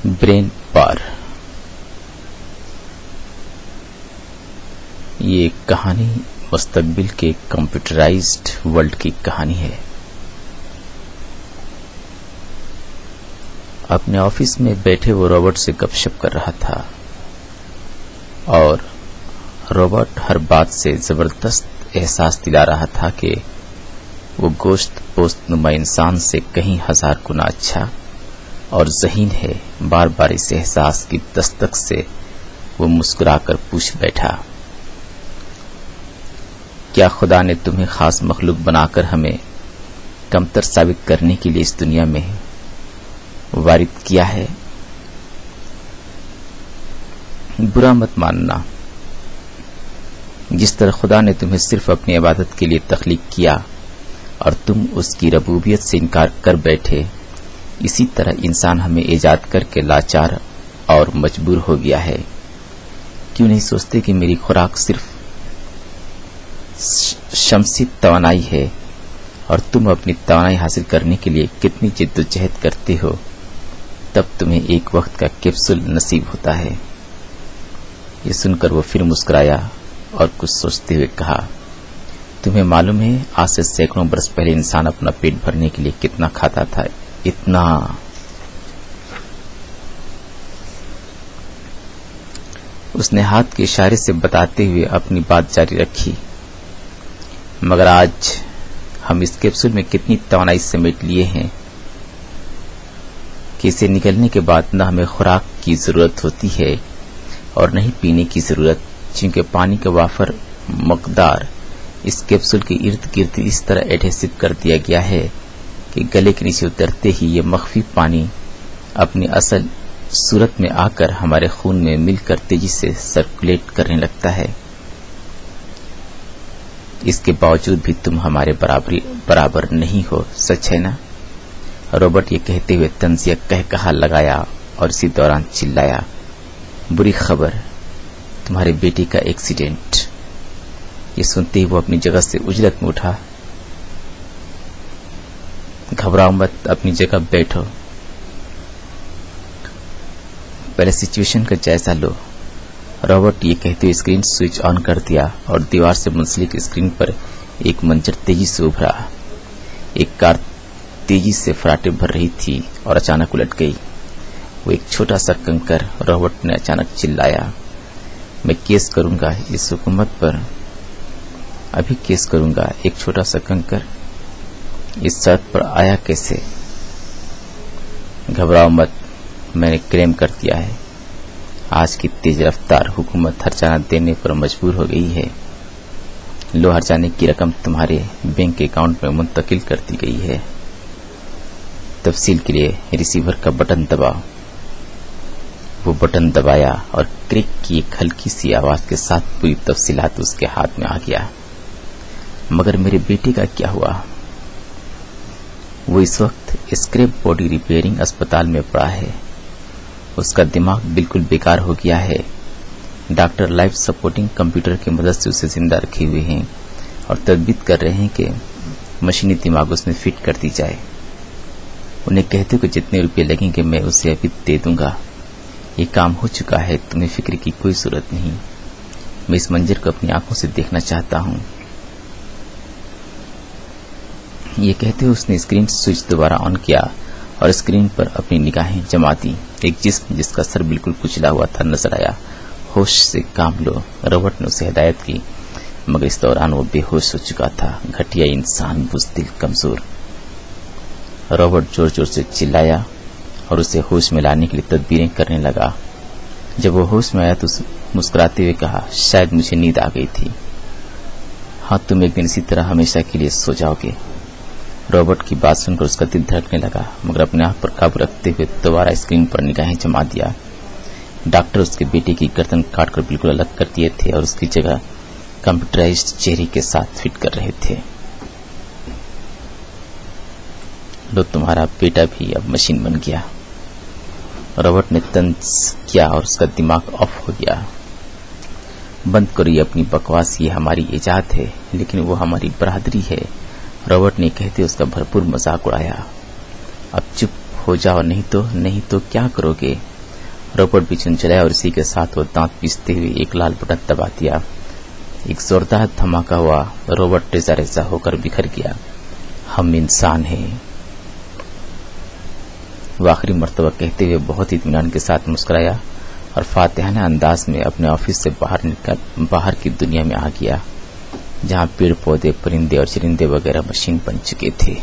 Brain पार। ये कहानी मुस्तकबिल के कंप्यूटराइज्ड वर्ल्ड की कहानी है। अपने ऑफिस में बैठे वो रॉबर्ट से गपशप कर रहा था और रॉबर्ट हर बात से जबरदस्त एहसास दिला रहा था कि वो गोश्त पोस्त नुमा इंसान से कहीं 1000 गुना अच्छा और ज़हीन है। बार बार इस एहसास की दस्तक से वो मुस्कुराकर पूछ बैठा, क्या खुदा ने तुम्हें खास मखलूक बनाकर हमें कमतर साबित करने के लिए इस दुनिया में वारिद किया है? बुरा मत मानना। जिस तरह खुदा ने तुम्हें सिर्फ अपनी इबादत के लिए तख्लीक किया और तुम उसकी रबूबियत से इनकार कर बैठे, इसी तरह इंसान हमें ईजाद करके लाचार और मजबूर हो गया है। क्यों नहीं सोचते कि मेरी खुराक सिर्फ शमसी तवानाई है और तुम अपनी तवानाई हासिल करने के लिए कितनी जिद्दोजहद करते हो, तब तुम्हें एक वक्त का कैप्सूल नसीब होता है। ये सुनकर वो फिर मुस्कुराया और कुछ सोचते हुए कहा, तुम्हें मालूम है आज से सैकड़ों बरस पहले इंसान अपना पेट भरने के लिए कितना खाता था? इतना। उसने हाथ के इशारे से बताते हुए अपनी बात जारी रखी, मगर आज हम इस कैप्सूल में कितनी तवानाई समेट लिए हैं कि इसे निकलने के बाद न हमें खुराक की जरूरत होती है और न ही पीने की जरूरत, क्योंकि पानी का वाफर मकदार इस कैप्सूल के इर्द गिर्द इस तरह एडहेसिव कर दिया गया है कि गले के नीचे उतरते ही ये मख्फी पानी अपनी असल सूरत में आकर हमारे खून में मिलकर तेजी से सर्कुलेट करने लगता है। इसके बावजूद भी तुम हमारे बराबर नहीं हो, सच है ना? रॉबर्ट ये कहते हुए तंजिया कह कहा लगाया और इसी दौरान चिल्लाया, बुरी खबर, तुम्हारे बेटे का एक्सीडेंट। ये सुनते ही वो अपनी जगह से उजलत में उठा। घबराओ मत, अपनी जगह बैठो, पहले सिचुएशन का जायजा लो। रॉबर्ट ये कहते हुए स्क्रीन स्विच ऑन कर दिया और दीवार से मुंसलिक स्क्रीन पर एक मंजर तेजी से उभरा। एक कार तेजी से फराटे भर रही थी और अचानक उलट गई। वो एक छोटा सा कंकर। रॉबर्ट ने अचानक चिल्लाया, मैं केस करूंगा इस हुकूमत पर, अभी केस करूंगा। एक छोटा सा कंकर इस सड़क पर आया कैसे? घबराओ मत, मैंने क्लेम कर दिया है। आज की तेज रफ्तार हुकूमत हर्जाना देने पर मजबूर हो गई है। लो, हर्जाने की रकम तुम्हारे बैंक अकाउंट में मुंतकिल कर दी गई है। तफसील के लिए रिसीवर का बटन दबाओ। वो बटन दबाया और क्रिक की एक हल्की सी आवाज के साथ पूरी तफसीलात उसके हाथ में आ गया। मगर मेरे बेटे का क्या हुआ? वो इस वक्त स्क्रैप बॉडी रिपेयरिंग अस्पताल में पड़ा है। उसका दिमाग बिल्कुल बेकार हो गया है। डॉक्टर लाइफ सपोर्टिंग कंप्यूटर की मदद से उसे जिंदा रखे हुए हैं और तदबीर कर रहे हैं कि मशीनी दिमाग उसमें फिट कर दी जाए। उन्हें कहते कि जितने रुपए लगेंगे मैं उसे अभी दे दूंगा। ये काम हो चुका है, तुम्हें फिक्र की कोई जरूरत नहीं। मैं इस मंजर को अपनी आंखों से देखना चाहता हूं। ये कहते हुए उसने स्क्रीन स्विच दोबारा ऑन किया और स्क्रीन पर अपनी निगाहें जमा दी। एक जिस्म जिसका सर बिल्कुल कुचला हुआ था नजर आया। होश से काम लो, रॉबर्ट ने उसे हिदायत की, मगर इस दौरान वो बेहोश हो चुका था। घटिया इंसान, बुज़दिल, कमजोर। रॉबर्ट जोर जोर से चिल्लाया और उसे होश में लाने के लिए तदबीरें करने लगा। जब वो होश में आया तो मुस्कुराते हुए कहा, शायद मुझे नींद आ गई थी। हाँ, तुम एक दिन इसी तरह हमेशा के लिए सो जाओगे। रॉबर्ट की बात सुनकर उसका दिल धड़कने लगा, मगर अपने आप पर काबू रखते हुए दोबारा स्क्रीन पर निगाहें जमा दिया। डॉक्टर उसके बेटे की गर्दन काटकर बिल्कुल अलग कर दिए थे और उसकी जगह कंप्यूटराइज्ड चेहरे के साथ फिट कर रहे थे। लो, तुम्हारा बेटा भी अब मशीन बन गया। रॉबर्ट ने तंज किया और उसका दिमाग ऑफ हो गया। बंद करो ये अपनी बकवास, ये हमारी इजाद है, लेकिन वो हमारी बरादरी है। रॉबर्ट ने कहते उसका भरपूर मजाक उड़ाया। अब चुप हो जाओ, नहीं तो क्या करोगे? रॉबर्ट भी चुन चलाया और इसी के साथ वो दांत पीसते हुए एक लाल बटन दबा दिया। एक जोरदार धमाका हुआ। रॉबर्ट रेजा रेजा होकर बिखर गया। हम इंसान हैं, वो आखिरी मर्तबा कहते हुए बहुत ही इत्मीनान के साथ मुस्कुराया और फातिहाना अंदाज में अपने ऑफिस से बाहर की दुनिया में आ गया, जहां पेड़ पौधे, परिंदे और चरिंदे वगैरह मशीन बन चुके थे।